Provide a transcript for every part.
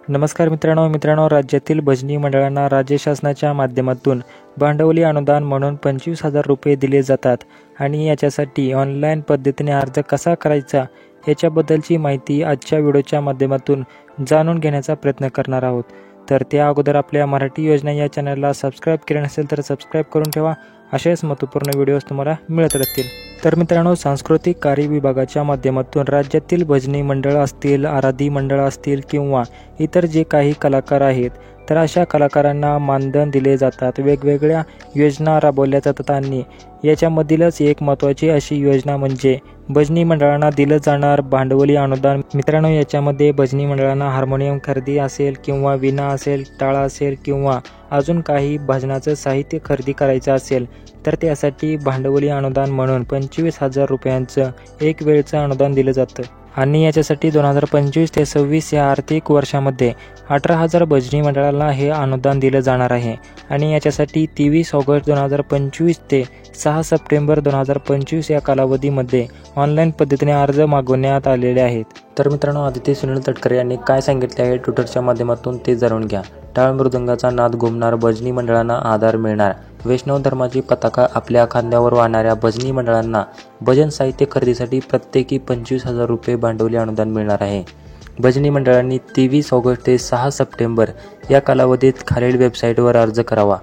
नमस्कार मित्रांनो, राज्यातील भजनी मंडळांना राज्य शासनाच्या माध्यमातून भांडवली अनुदान म्हणून 25,000 रुपये दिले जातात आणि याच्यासाठी ऑनलाईन पद्धतीने अर्ज कसा करायचा याच्याबद्दलची माहिती आजच्या व्हिडिओच्या माध्यमातून जाणून घेण्याचा प्रयत्न करणार आहोत। तर त्या अगोदर आपल्या मराठी योजना या चॅनलला सबस्क्राईब केले नसेल तर सबस्क्राईब करून ठेवा, असेच महत्त्वपूर्ण व्हिडिओज तुम्हाला मिळत राहतील। तर मित्रांनो, सांस्कृतिक कार्य विभागाच्या माध्यमातून राज्यातील भजनी मंडळ असतील, आराधी मंडळ असतील किंवा इतर जे काही कलाकार आहेत, तर अशा कलाकारांना मानधन दिले जातात। वेगवेगळ्या योजना राबवल्या जातात आणि याच्यामधीलच एक महत्त्वाची अशी योजना म्हणजे भजनी मंडळांना दिलं जाणार भांडवली अनुदान। मित्रांनो, याच्यामध्ये भजनी मंडळांना हार्मोनियम खरेदी असेल किंवा वीणा असेल, टाळा असेल किंवा अजून काही भजनाचं साहित्य खरेदी करायचं असेल तर त्यासाठी भांडवली अनुदान म्हणून 25,000 रुपयांचं एक वेळचं अनुदान दिलं जातं आणि याच्यासाठी 2025 ते 26 या आर्थिक वर्षामध्ये 18,000 भजनी मंडळांना हे अनुदान दिलं जाणार आहे आणि याच्यासाठी 23 ऑगस्ट 2025 ते 6 सप्टेंबर 2025 या कालावधीमध्ये ऑनलाईन पद्धतीने अर्ज मागवण्यात आलेले आहेत। तर मित्रांनो, आदिती सुनील तटकरे यांनी काय सांगितले आहे ट्विटरच्या माध्यमातून ते जाणून घ्या। टाळ मृदंगाचा नाद घुमणार, भजनी मंडळांना आधार मिळणार। वैष्णव धर्माची पताका आपल्या खांद्यावर वाहणाऱ्या भजनी मंडळांना भजन साहित्य खरेदीसाठी प्रत्येकी 25,000 रुपये भांडवली अनुदान मिळणार आहे। भजनी मंडळांनी 23 ऑगस्ट ते 6 सप्टेंबर या कालावधीत खालील वेबसाईटवर अर्ज करावा।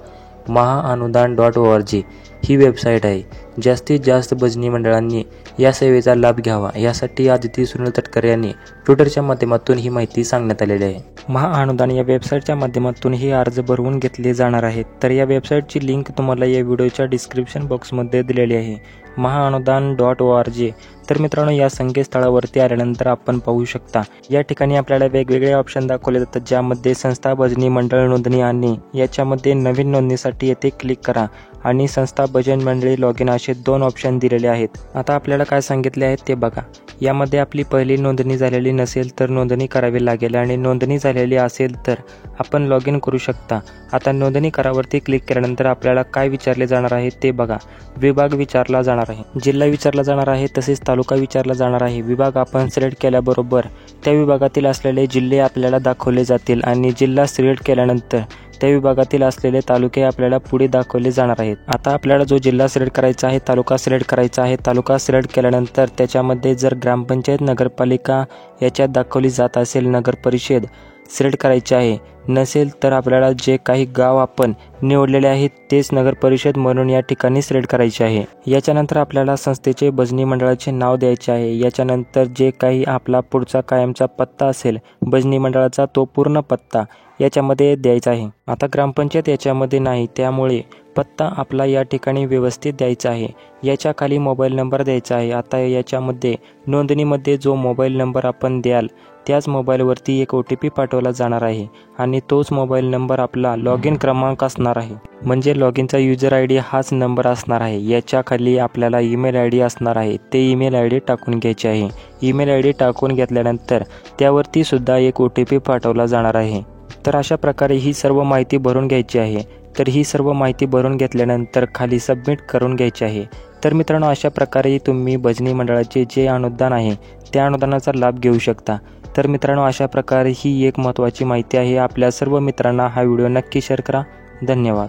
महाअनुदान.org ही वेबसाईट आहे। जास्तीत जास्त भजनी मंडळांनी या सेवेचा लाभ घ्यावा, यासाठी आदिती सुनील तटकरे यांनी ट्विटरच्या माध्यमातून ही माहिती सांगण्यात आलेली आहे। महाअनुदान या वेबसाईटच्या माध्यमातून हे अर्ज भरवून घेतले जाणार आहेत। तर या वेबसाईटची लिंक तुम्हाला या व्हिडिओच्या डिस्क्रिप्शन बॉक्समध्ये दिलेली आहे, महाअनुदान.org। तर मित्रांनो, या संकेतस्थळावरती आल्यानंतर आपण पाहू शकता या ठिकाणी आपल्याला वेगवेगळे ऑप्शन दाखवले जातात, ज्यामध्ये संस्था, भजनी मंडळ नोंदणी आणि याच्यामध्ये नवीन नोंदणीसाठी येथे क्लिक करा आणि संस्था, भजन मंडळी लॉग इन असे 2 ऑप्शन दिलेले आहेत। आता आपल्याला काय सांगितले आहेत ते बघा। यामध्ये आपली पहिली नोंदणी झालेली नसेल तर नोंदणी करावी लागेल आणि नोंदणी झालेली असेल तर आपण लॉग इन करू शकता। आता नोंदणी करावरती क्लिक केल्यानंतर आपल्याला काय विचारले जाणार आहे ते बघा। विभाग विचारला जाणार आहे, जिल्हा विचारला जाणार आहे, तसेच तालुका विचारला जाणार आहे। विभाग आपण सिलेक्ट केल्याबरोबर त्या विभागातील असलेले जिल्हे आपल्याला दाखवले जातील आणि जिल्हा सिलेक्ट केल्यानंतर त्या विभागातील असलेले तालुके आपल्याला पुढे दाखवले जाणार आहेत। आता आपल्याला जो जिल्हा सिलेक्ट करायचा आहे, तालुका सिलेक्ट करायचा आहे। तालुका सिलेक्ट केल्यानंतर त्याच्यामध्ये जर ग्रामपंचायत, नगरपालिका याच्यात दाखवली जात असेल, नगर परिषद सिलेक्ट करायची आहे, नसेल तर आपल्याला जे काही गाव आपण निवडलेले आहेत तेच नगर परिषद म्हणून या ठिकाणी सिलेक्ट करायचे आहे। याच्यानंतर आपल्याला संस्थेचे, भजनी मंडळाचे नाव द्यायचे आहे। याच्यानंतर जे काही आपला पुढचा कायमचा पत्ता असेल भजनी मंडळाचा, तो पूर्ण पत्ता याच्यामध्ये द्यायचा आहे। आता ग्रामपंचायत याच्यामध्ये नाही, त्यामुळे पत्ता आपला या ठिकाणी व्यवस्थित द्यायचा आहे। याच्या खाली मोबाईल नंबर द्यायचा आहे। आता याच्यामध्ये नोंदणीमध्ये जो मोबाईल नंबर आपण द्याल त्याच मोबाईलवरती एक OTP पाठवला जाणार आहे आणि तोच मोबाईल नंबर आपला लॉग इन क्रमांक असणार आहे, म्हणजे लॉग इनचा युजर ID हाच नंबर असणार आहे। याच्या खाली आपल्याला ईमेल ID असणार आहे, ते ईमेल ID टाकून घ्यायचे आहे। ईमेल ID टाकून घेतल्यानंतर त्यावरती सुद्धा एक OTP पाठवला जाणार आहे। तर अशा प्रकारे ही सर्व माहिती भरून घ्यायची आहे। तर ही सर्व माहिती भरून घेतल्यानंतर खाली सबमिट करून घ्यायची आहे। तर मित्रांनो, अशा प्रकारे तुम्ही भजनी मंडळाचे जे अनुदान आहे त्या अनुदानाचा लाभ घेऊ शकता। तर मित्रांनो, अशा प्रकारे ही एक महत्त्वाची माहिती आहे। आपल्या सर्व मित्रांना हा व्हिडिओ नक्की शेअर करा। धन्यवाद।